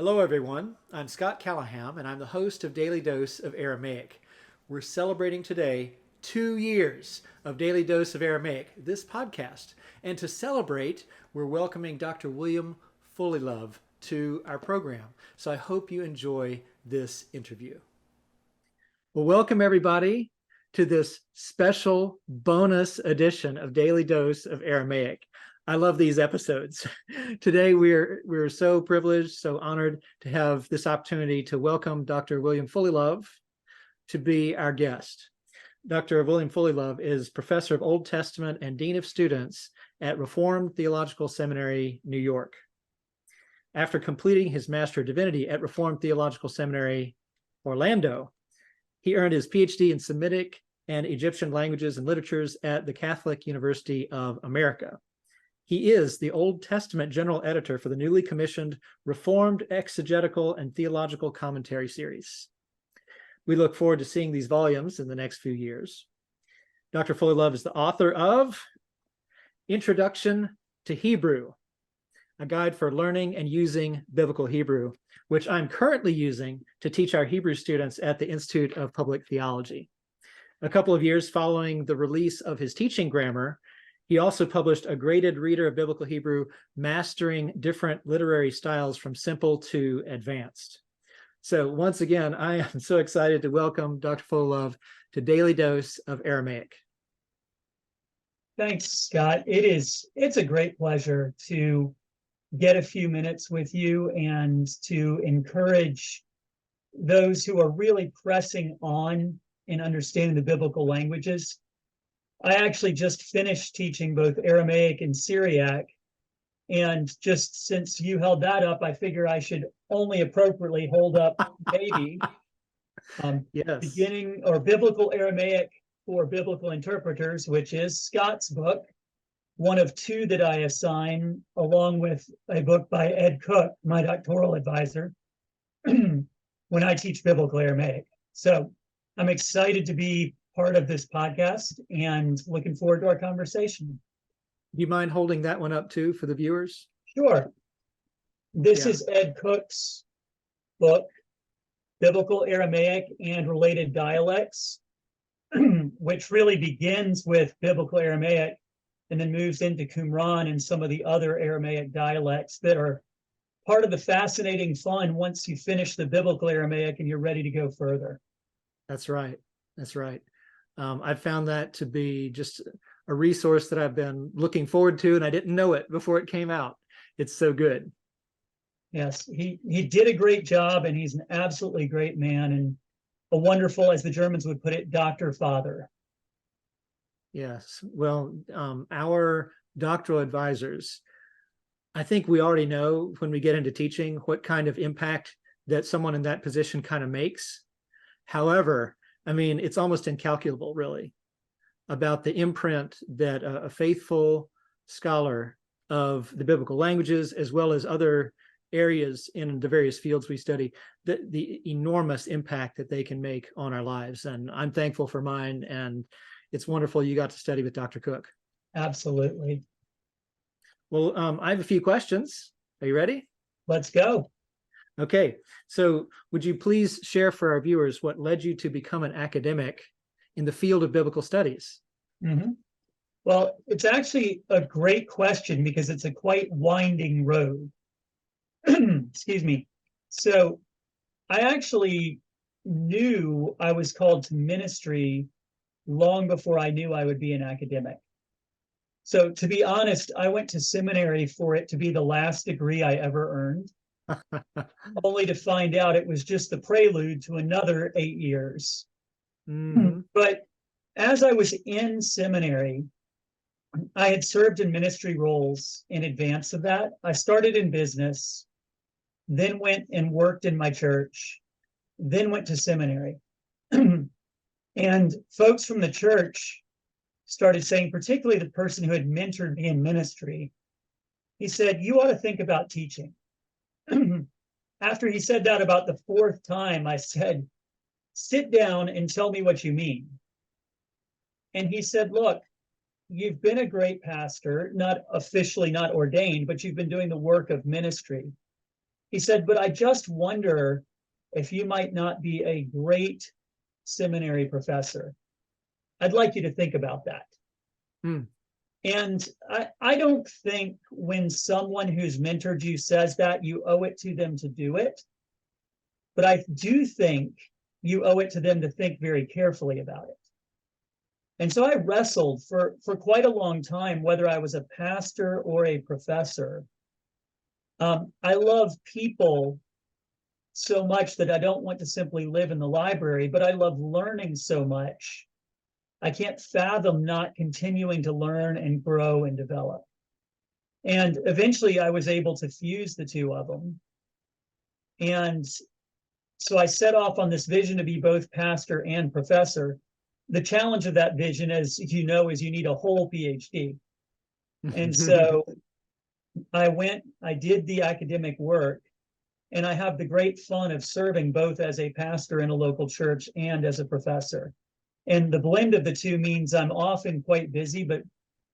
Hello, everyone. I'm Scott Callahan, and I'm the host of Daily Dose of Aramaic. We're celebrating today 2 years of Daily Dose of Aramaic, this podcast. And to celebrate, we're welcoming Dr. William Fullilove to our program. So I hope you enjoy this interview. Well, welcome everybody to this special bonus edition of Daily Dose of Aramaic. I love these episodes. Today, we're so privileged, so honored to have this opportunity to welcome Dr. William Fullilove to be our guest. Dr. William Fullilove is Professor of Old Testament and Dean of Students at Reformed Theological Seminary, New York. After completing his Master of Divinity at Reformed Theological Seminary, Orlando, he earned his PhD in Semitic and Egyptian languages and literatures at the Catholic University of America. He is the Old Testament General Editor for the newly commissioned Reformed Exegetical and Theological Commentary series. We look forward to seeing these volumes in the next few years. Dr. Fullilove is the author of Introduction to Hebrew, a guide for learning and using biblical Hebrew, which I'm currently using to teach our Hebrew students at the Institute of Public Theology. A couple of years following the release of his teaching grammar, he also published a graded reader of biblical Hebrew, mastering different literary styles from simple to advanced. So once again, I am so excited to welcome Dr. Fullilove to Daily Dose of Aramaic. Thanks, Scott. It's a great pleasure to get a few minutes with you and to encourage those who are really pressing on in understanding the biblical languages. I actually just finished teaching both Aramaic and Syriac. And just since you held that up, I figure I should only appropriately hold up maybe Yes. beginning or biblical Aramaic for biblical interpreters, which is Scott's book, one of two that I assign, along with a book by Ed Cook, my doctoral advisor, when I teach biblical Aramaic. So I'm excited to be part of this podcast and looking forward to our conversation. Do you mind holding that one up too for the viewers? Sure. This is Ed Cook's book, Biblical Aramaic and Related Dialects, which really begins with biblical Aramaic and then moves into Qumran and some of the other Aramaic dialects that are part of the fascinating fun once you finish the biblical Aramaic and you're ready to go further. That's right. That's right. I've found that to be just a resource that I've been looking forward to, and I didn't know it before it came out. It's so good. Yes, he did a great job, and he's an absolutely great man and a wonderful, as the Germans would put it, Dr. Father. Yes. Well, our doctoral advisors, I think we already know when we get into teaching what kind of impact that someone in that position kind of makes. However, I mean, it's almost incalculable, really, about the imprint that a faithful scholar of the biblical languages, as well as other areas in the various fields we study, the enormous impact that they can make on our lives. And I'm thankful for mine, and it's wonderful you got to study with Dr. Cook. Absolutely. Well, I have a few questions. Are you ready? Let's go. Okay, so would you please share for our viewers what led you to become an academic in the field of biblical studies? Mm-hmm. Well, it's actually a great question because it's a quite winding road. Excuse me. So I actually knew I was called to ministry long before I knew I would be an academic. So to be honest, I went to seminary for it to be the last degree I ever earned. Only to find out it was just the prelude to another 8 years. Mm-hmm. But as I was in seminary, I had served in ministry roles in advance of that. I started in business, then went and worked in my church, then went to seminary. And folks from the church started saying, particularly the person who had mentored me in ministry, he said, "You ought to think about teaching." After he said that about the fourth time, I said, "Sit down and tell me what you mean." And he said, "Look, you've been a great pastor, not officially, not ordained, but you've been doing the work of ministry. he said, but I just wonder if you might not be a great seminary professor. I'd like you to think about that. Hmm. And I don't think when someone who's mentored you says that, you owe it to them to do it. But I do think you owe it to them to think very carefully about it. And so I wrestled for quite a long time whether I was a pastor or a professor. I love people so much that I don't want to simply live in the library, but I love learning so much. I can't fathom not continuing to learn and grow and develop. And eventually I was able to fuse the two of them. And so I set off on this vision to be both pastor and professor. The challenge of that vision, as you know, is you need a whole PhD. And so I did the academic work, and I have the great fun of serving both as a pastor in a local church and as a professor. And the blend of the two means I'm often quite busy, but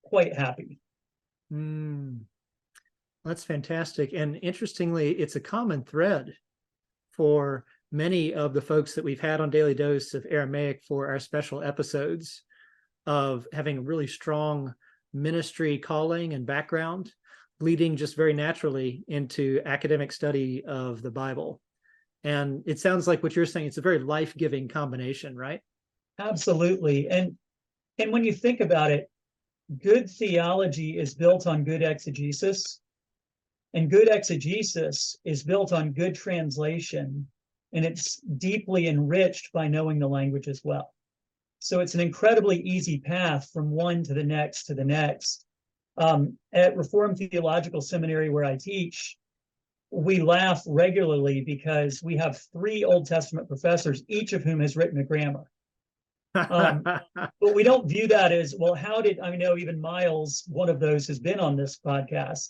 quite happy. That's fantastic. And interestingly, it's a common thread for many of the folks that we've had on Daily Dose of Aramaic for our special episodes, of having a really strong ministry calling and background, leading just very naturally into academic study of the Bible. And it sounds like what you're saying, it's a very life-giving combination, right? Absolutely. And when you think about it, good theology is built on good exegesis, and good exegesis is built on good translation, and it's deeply enriched by knowing the language as well. So it's an incredibly easy path from one to the next to the next. At Reformed Theological Seminary, where I teach, we laugh regularly because we have 3 Old Testament professors, each of whom has written a grammar. But we don't view that as, well, I know even Miles, one of those, has been on this podcast.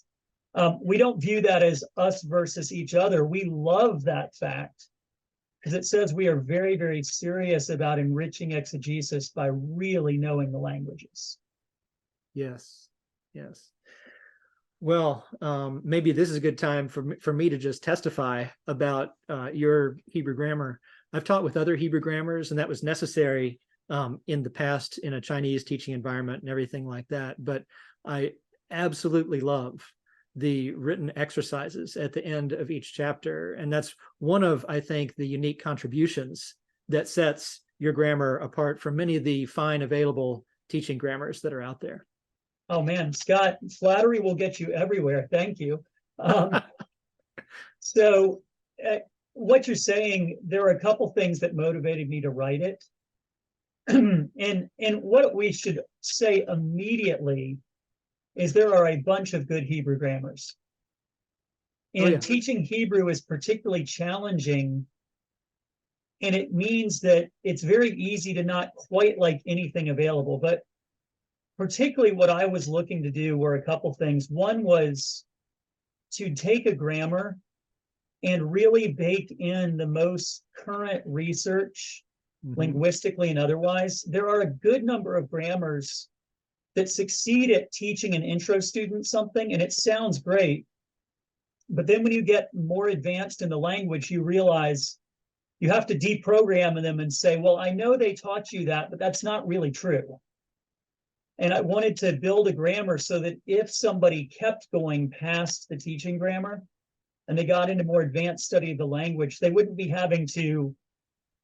We don't view that as us versus each other. We love that fact because it says we are very, very serious about enriching exegesis by really knowing the languages. Yes, yes. Well, maybe this is a good time for me to just testify about your Hebrew grammar. I've taught with other Hebrew grammars, and that was necessary in the past in a Chinese teaching environment and everything like that. But I absolutely love the written exercises at the end of each chapter. And that's one of, I think, the unique contributions that sets your grammar apart from many of the fine available teaching grammars that are out there. Oh man, Scott, flattery will get you everywhere. Thank you. So what you're saying, there are a couple things that motivated me to write it. And what we should say immediately is there are a bunch of good Hebrew grammars. And teaching Hebrew is particularly challenging. And it means that it's very easy to not quite like anything available. But particularly what I was looking to do were a couple things. One was to take a grammar and really bake in the most current research, linguistically and otherwise. There are a good number of grammars that succeed at teaching an intro student something, and it sounds great. But then when you get more advanced in the language, you realize you have to deprogram them and say, well, I know they taught you that, but that's not really true. And I wanted to build a grammar so that if somebody kept going past the teaching grammar and they got into more advanced study of the language, they wouldn't be having to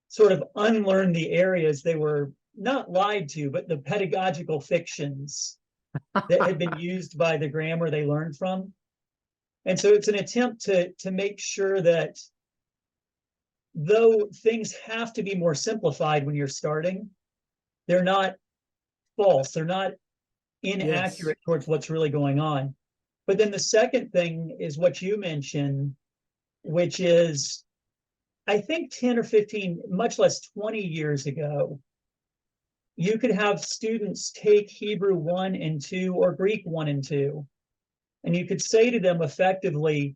sort of unlearn the areas they were not lied to, but the pedagogical fictions that had been used by the grammar they learned from. And so it's an attempt to make sure that though things have to be more simplified when you're starting, they're not false, they're not inaccurate towards what's really going on. But then the second thing is what you mentioned, which is, I think 10 or 15, much less 20 years ago, you could have students take Hebrew 1 and 2 or Greek 1 and 2, and you could say to them effectively,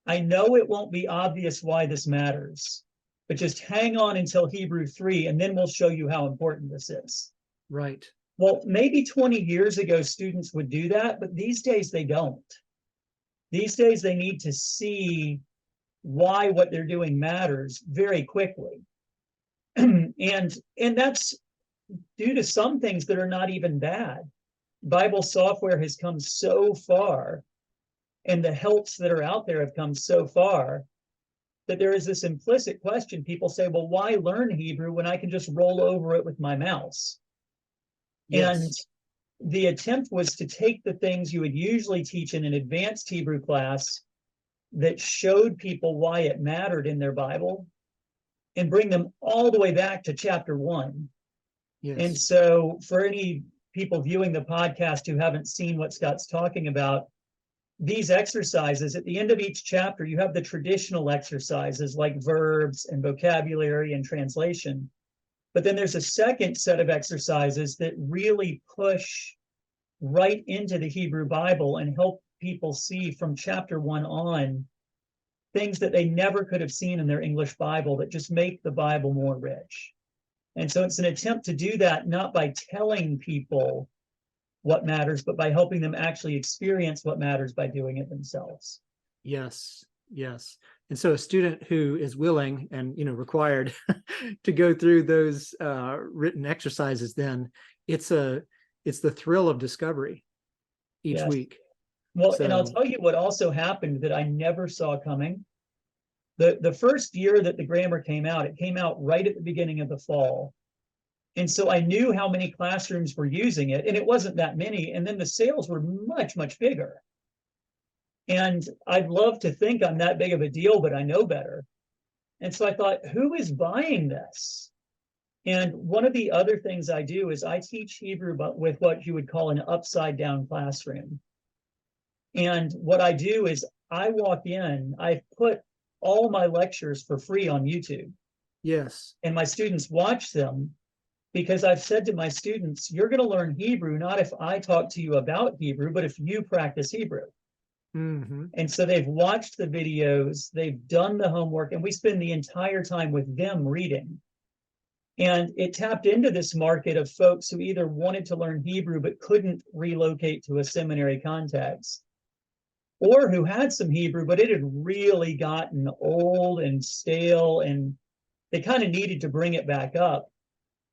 I know it won't be obvious why this matters, but just hang on until Hebrew 3, and then we'll show you how important this is. Right. Well, maybe 20 years ago, students would do that, but these days they don't. These days they need to see why what they're doing matters very quickly. and that's due to some things that are not even bad. Bible software has come so far, and the helps that are out there have come so far, that there is this implicit question. People say, well, why learn Hebrew when I can just roll over it with my mouse? Yes. And the attempt was to take the things you would usually teach in an advanced Hebrew class that showed people why it mattered in their Bible and bring them all the way back to chapter 1. Yes. And so for any people viewing the podcast who haven't seen what Scott's talking about, these exercises, at the end of each chapter, you have the traditional exercises like verbs and vocabulary and translation. But then there's a second set of exercises that really push right into the Hebrew Bible and help people see from chapter 1 on things that they never could have seen in their English Bible that just make the Bible more rich. And so it's an attempt to do that not by telling people what matters, but by helping them actually experience what matters by doing it themselves. Yes, yes. And so a student who is willing and required to go through those written exercises, then it's the thrill of discovery each week. Well, and I'll tell you what also happened that I never saw coming. The first year that the grammar came out, it came out right at the beginning of the fall. And so I knew how many classrooms were using it, and it wasn't that many. And then the sales were much, much bigger. And I'd love to think I'm that big of a deal, but I know better. And so I thought, who is buying this? And one of the other things I do is I teach Hebrew, but with what you would call an upside down classroom. And what I do is I walk in, I put all my lectures for free on YouTube. Yes. And my students watch them, because I've said to my students, you're going to learn Hebrew, not if I talk to you about Hebrew, but if you practice Hebrew. Mm-hmm. And so they've watched the videos, they've done the homework, and we spend the entire time with them reading. And it tapped into this market of folks who either wanted to learn Hebrew but couldn't relocate to a seminary context, or who had some Hebrew, but it had really gotten old and stale, and they kind of needed to bring it back up.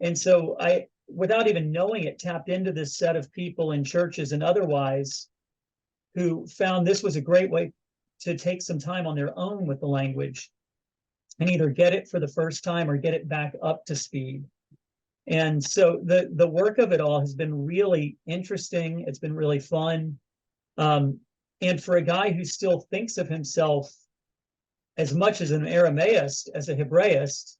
And so I, without even knowing it, tapped into this set of people in churches and otherwise who found this was a great way to take some time on their own with the language and either get it for the first time or get it back up to speed. And so the work of it all has been really interesting. It's been really fun. And for a guy who still thinks of himself as much as an Aramaist, as a Hebraist,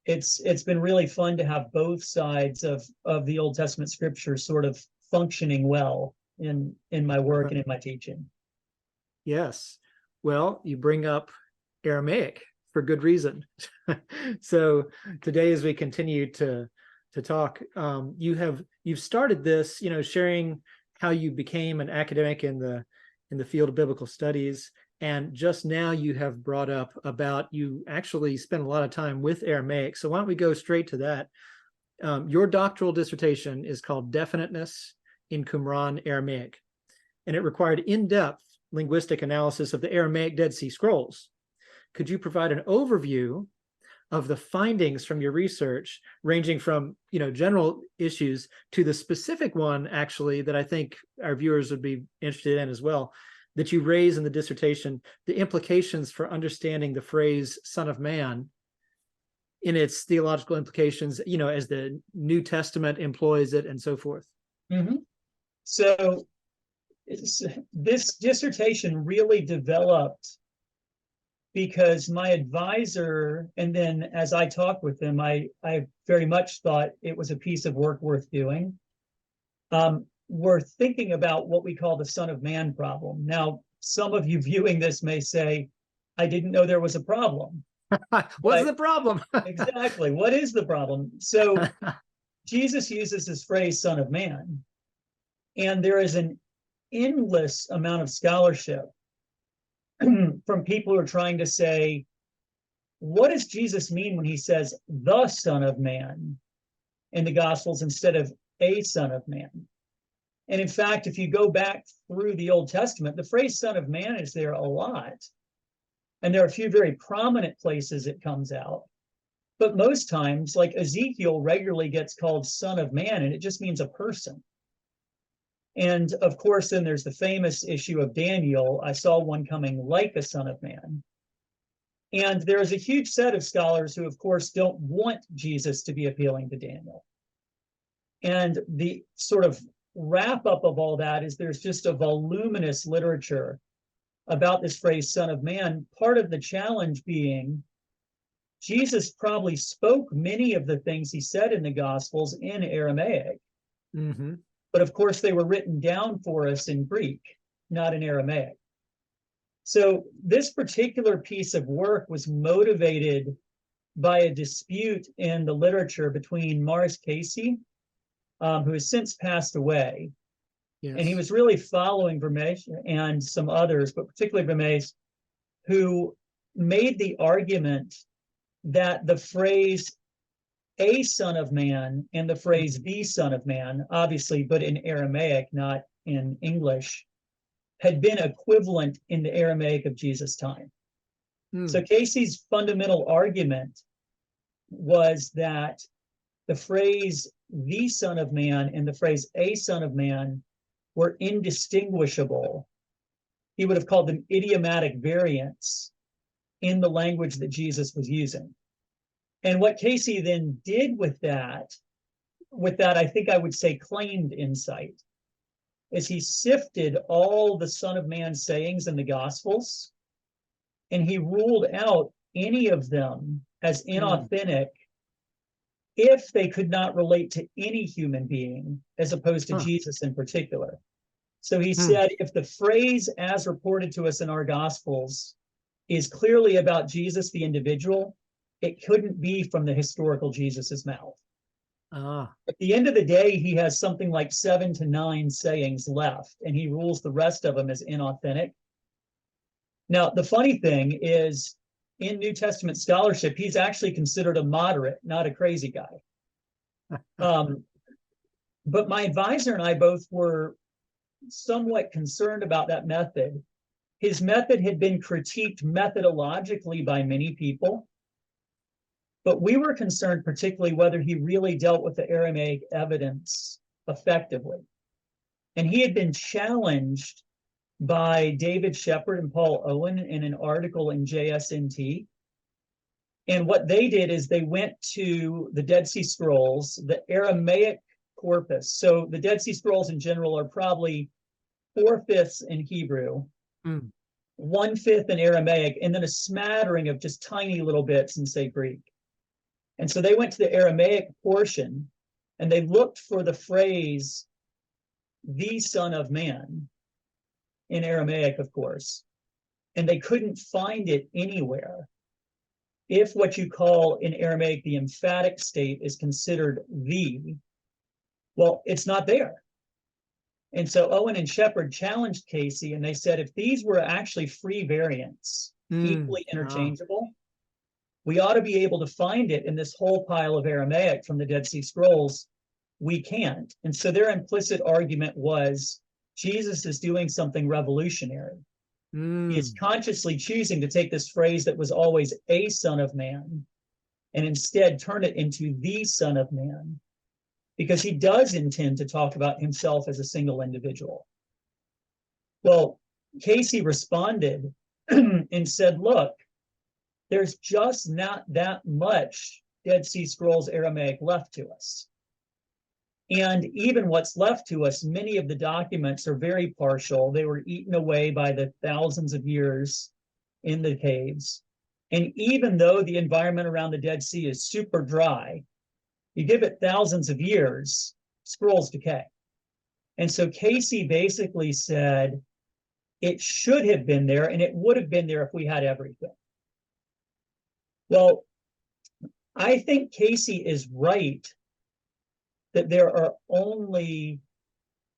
it's been really fun to have both sides of the Old Testament scripture sort of functioning well in my work and in my teaching. Yes. Well, you bring up Aramaic for good reason. So today, as we continue to talk, you've started this, sharing how you became an academic in the field of biblical studies. And just now you have brought up about you actually spent a lot of time with Aramaic. So why don't we go straight to that? Your doctoral dissertation is called Definiteness in Qumran Aramaic, and it required in-depth linguistic analysis of the Aramaic Dead Sea Scrolls. Could you provide an overview of the findings from your research, ranging from general issues to the specific one, actually, that I think our viewers would be interested in as well, that you raise in the dissertation, the implications for understanding the phrase "Son of Man" in its theological implications, as the New Testament employs it and so forth. Mm-hmm. So this dissertation really developed because my advisor, and then as I talked with him, I very much thought it was a piece of work worth doing. We're thinking about what we call the Son of Man problem. Now, some of you viewing this may say, I didn't know there was a problem. What's the problem? Exactly. What is the problem? So Jesus uses this phrase, Son of Man, and there is an endless amount of scholarship from people who are trying to say, what does Jesus mean when he says the Son of Man in the Gospels instead of a Son of Man? And in fact, if you go back through the Old Testament, the phrase Son of Man is there a lot. And there are a few very prominent places it comes out. But most times, like Ezekiel regularly gets called Son of Man, and it just means a person. And of course, then there's the famous issue of Daniel, I saw one coming like a son of man. And there's a huge set of scholars who, of course, don't want Jesus to be appealing to Daniel. And the sort of wrap up of all that is there's just a voluminous literature about this phrase, Son of Man. Part of the challenge being Jesus probably spoke many of the things he said in the Gospels in Aramaic. Mm-hmm. But of course, they were written down for us in Greek, not in Aramaic. So this particular piece of work was motivated by a dispute in the literature between Morris Casey, who has since passed away. Yes. And he was really following Vermees and some others, but particularly Vermees, who made the argument that the phrase a son of man and the phrase the son of man, obviously, but in Aramaic, not in English, had been equivalent in the Aramaic of Jesus' time. So Casey's fundamental argument was that the phrase the son of man and the phrase a son of man were indistinguishable. He would have called them idiomatic variants in the language that Jesus was using. And what Casey then did with that, I think I would say claimed insight, is he sifted all the Son of Man sayings in the Gospels, and he ruled out any of them as inauthentic if they could not relate to any human being, as opposed to Jesus in particular. So he said, if the phrase as reported to us in our Gospels is clearly about Jesus, the individual, it couldn't be from the historical Jesus's mouth. At the end of the day, he has something like 7 to 9 sayings left, and he rules the rest of them as inauthentic. Now, the funny thing is, in New Testament scholarship, he's actually considered a moderate, not a crazy guy. But my advisor and I both were somewhat concerned about that method. His method had been critiqued methodologically by many people, but we were concerned particularly whether he really dealt with the Aramaic evidence effectively. And he had been challenged by David Shepard and Paul Owen in an article in JSNT. And what they did is they went to the Dead Sea Scrolls, the Aramaic corpus. So the Dead Sea Scrolls in general are probably 4/5 in Hebrew, 1/5 in Aramaic, and then a smattering of just tiny little bits in, say, Greek. And so they went to the Aramaic portion and they looked for the phrase, the Son of Man, in Aramaic, of course, and they couldn't find it anywhere. If what you call in Aramaic the emphatic state is considered the, well, it's not there. And so Owen and Shepard challenged Casey, and they said, if these were actually free variants, equally interchangeable, we ought to be able to find it in this whole pile of Aramaic from the Dead Sea Scrolls. We can't. And so their implicit argument was, Jesus is doing something revolutionary. He is consciously choosing to take this phrase that was always a son of man and instead turn it into the Son of Man, because he does intend to talk about himself as a single individual. Well, Casey responded and said, look, there's just not that much Dead Sea Scrolls Aramaic left to us. And even what's left to us, many of the documents are very partial. They were eaten away by the thousands of years in the caves. And even though the environment around the Dead Sea is super dry, you give it thousands of years, scrolls decay. And so Casey basically said, it should have been there, and it would have been there if we had everything. Well, I think Casey is right that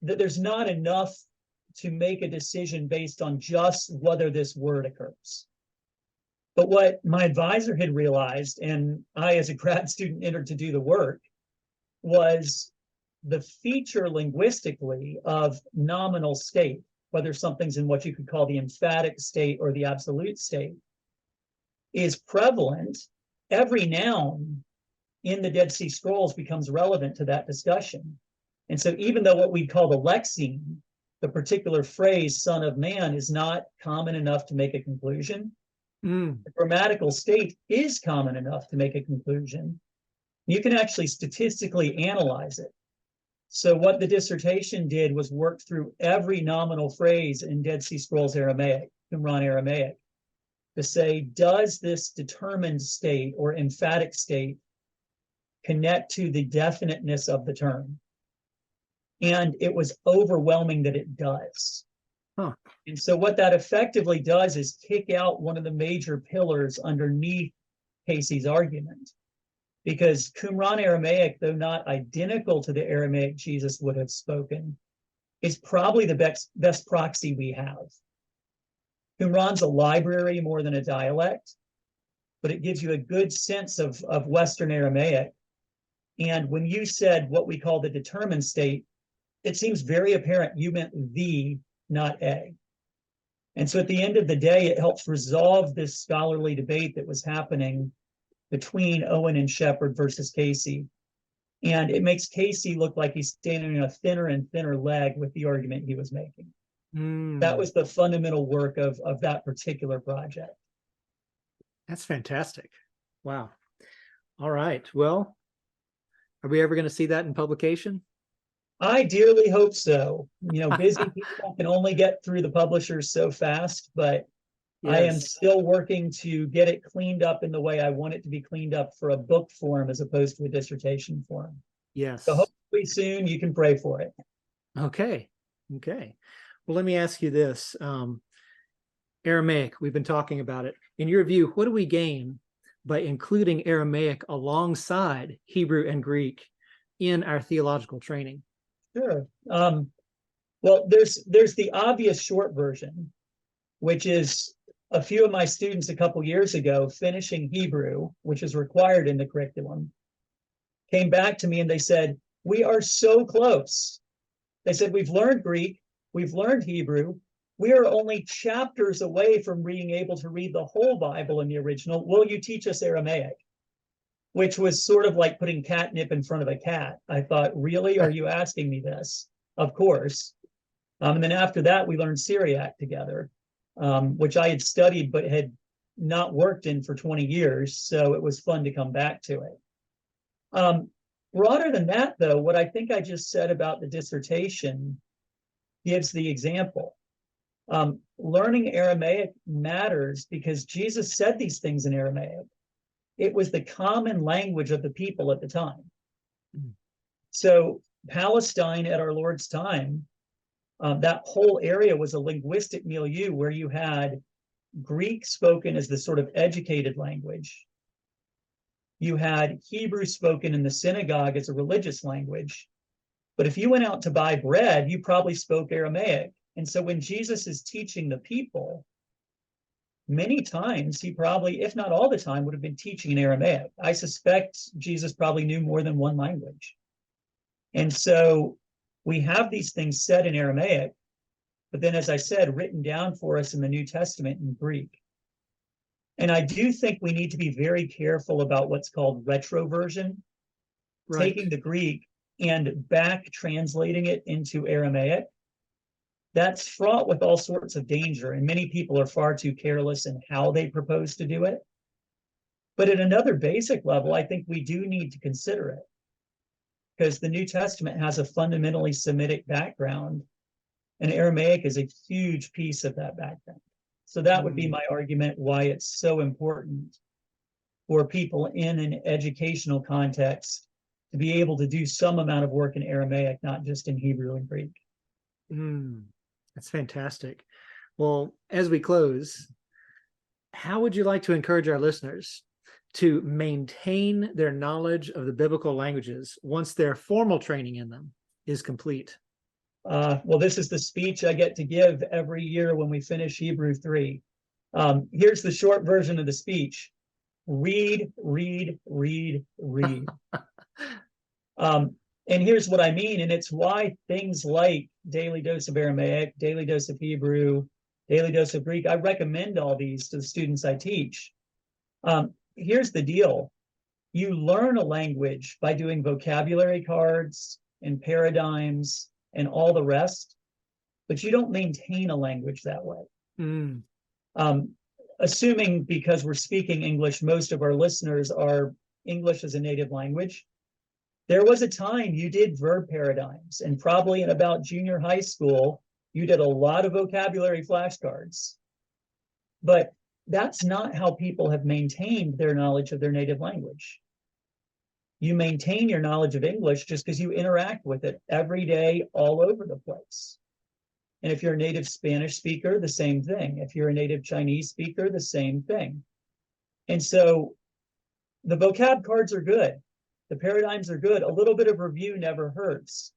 there's not enough to make a decision based on just whether this word occurs. But what my advisor had realized, and I as a grad student entered to do the work, was the feature linguistically of nominal state, whether something's in what you could call the emphatic state or the absolute state, is prevalent, every noun in the Dead Sea Scrolls becomes relevant to that discussion. And so even though what we call the lexeme, the particular phrase son of man, is not common enough to make a conclusion, the grammatical state is common enough to make a conclusion. You can actually statistically analyze it. So what the dissertation did was work through every nominal phrase in Dead Sea Scrolls Aramaic, Qumran Aramaic, to say, does this determined state or emphatic state connect to the definiteness of the term? And it was overwhelming that it does. Huh. And so what that effectively does is kick out one of the major pillars underneath Casey's argument. Because Qumran Aramaic, though not identical to the Aramaic Jesus would have spoken, is probably the best proxy we have. Qumran's a library more than a dialect, but it gives you a good sense of Western Aramaic. And when you said what we call the determined state, it seems very apparent you meant the, not a. And so at the end of the day, it helps resolve this scholarly debate that was happening between Owen and Shepard versus Casey. And it makes Casey look like he's standing on a thinner and thinner leg with the argument he was making. That was the fundamental work of that particular project. That's fantastic. Wow. All right. Well, are we ever going to see that in publication? I dearly hope so. You know, busy people can only get through the publishers so fast, but yes. I am still working to get it cleaned up in the way I want it to be cleaned up for a book form as opposed to a dissertation form. Yes. So hopefully soon you can pray for it. Okay. Okay. Well, let me ask you this. Aramaic, we've been talking about it. In your view, what do we gain by including Aramaic alongside Hebrew and Greek in our theological training? Sure. Well, there's the obvious short version, which is a few of my students a couple years ago finishing Hebrew, which is required in the curriculum, came back to me and they said, we are so close. They said, we've learned Greek, we've learned Hebrew, we are only chapters away from being able to read the whole Bible in the original. Will you teach us Aramaic? Which was sort of like putting catnip in front of a cat. I thought, really? Are you asking me this? Of course. And then after that, we learned Syriac together, which I had studied but had not worked in for 20 years. So it was fun to come back to it. Broader than that, though, what I think I just said about the dissertation gives the example. Learning Aramaic matters because Jesus said these things in Aramaic. It was the common language of the people at the time. So Palestine at our Lord's time, that whole area was a linguistic milieu where you had Greek spoken as the sort of educated language. You had Hebrew spoken in the synagogue as a religious language. But if you went out to buy bread, you probably spoke Aramaic. And so when Jesus is teaching the people, many times he probably, if not all the time, would have been teaching in Aramaic. I suspect Jesus probably knew more than one language. And so we have these things said in Aramaic, but then, as I said, written down for us in the New Testament in Greek. And I do think we need to be very careful about what's called retroversion, taking the Greek and back translating it into Aramaic. That's fraught with all sorts of danger, and many people are far too careless in how they propose to do it. But at another basic level, I think we do need to consider it, because the New Testament has a fundamentally Semitic background, and Aramaic is a huge piece of that background. So that would be my argument why it's so important for people in an educational context to be able to do some amount of work in Aramaic, not just in Hebrew and Greek. That's fantastic. Well, as we close, how would you like to encourage our listeners to maintain their knowledge of the biblical languages once their formal training in them is complete? Well, this is the speech I get to give every year when we finish Hebrew 3. Here's the short version of the speech. Read, read, read, read. And here's what I mean, and it's why things like Daily Dose of Aramaic, Daily Dose of Hebrew, Daily Dose of Greek, I recommend all these to the students I teach, Here's the deal. You learn a language by doing vocabulary cards and paradigms and all the rest, but you don't maintain a language that way. Mm. Assuming, because we're speaking English, most of our listeners are English as a native language. There was a time you did verb paradigms, and probably in about junior high school, you did a lot of vocabulary flashcards. But that's not how people have maintained their knowledge of their native language. You maintain your knowledge of English just because you interact with it every day, all over the place. And if you're a native Spanish speaker, the same thing. If you're a native Chinese speaker, the same thing. And so the vocab cards are good. The paradigms are good. A little bit of review never hurts.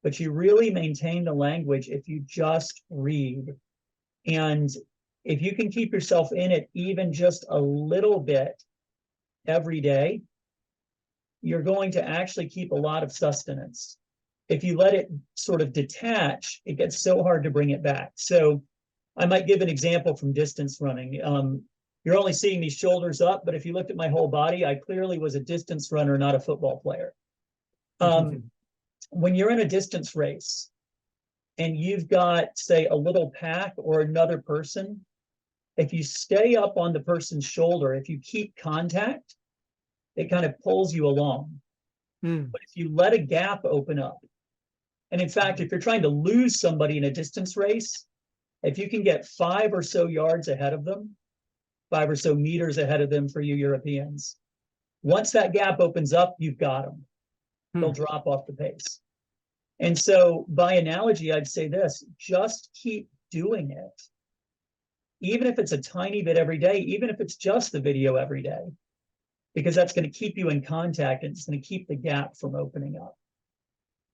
But you really maintain the language if you just read. And if you can keep yourself in it even just a little bit every day, you're going to actually keep a lot of sustenance. If you let it sort of detach, it gets so hard to bring it back. So I might give an example from distance running. You're only seeing these shoulders up, but if you looked at my whole body, I clearly was a distance runner, not a football player. When you're in a distance race and you've got, say, a little pack or another person, if you stay up on the person's shoulder, if you keep contact, it kind of pulls you along. But if you let a gap open up, and in fact, if you're trying to lose somebody in a distance race, if you can get 5 or so yards ahead of them, 5 or so meters ahead of them for you Europeans, once that gap opens up, you've got them. They'll drop off the pace. And so by analogy, I'd say this, just keep doing it. Even if it's a tiny bit every day, even if it's just the video every day, because that's going to keep you in contact and it's going to keep the gap from opening up.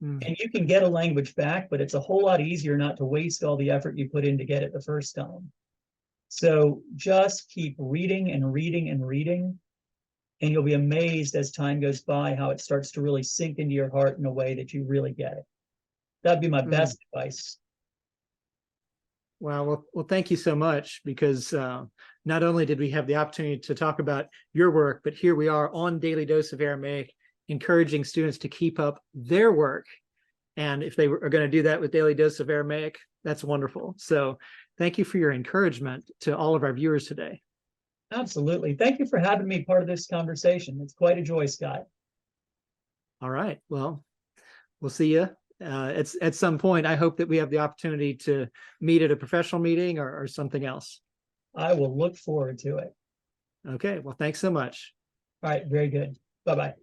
And you can get a language back, but it's a whole lot easier not to waste all the effort you put in to get it the first time. So just keep reading and reading and reading, and you'll be amazed as time goes by how it starts to really sink into your heart in a way that you really get it. That'd be my best advice. Wow. Well, thank you so much, because not only did we have the opportunity to talk about your work, but here we are on Daily Dose of Aramaic, encouraging students to keep up their work. And if they are going to do that with Daily Dose of Aramaic, that's wonderful. So thank you for your encouragement to all of our viewers today. Absolutely. Thank you for having me part of this conversation. It's quite a joy, Scott. All right. Well, we'll see you at some point. I hope that we have the opportunity to meet at a professional meeting or something else. I will look forward to it. Okay. Well, thanks so much. All right. Very good. Bye-bye.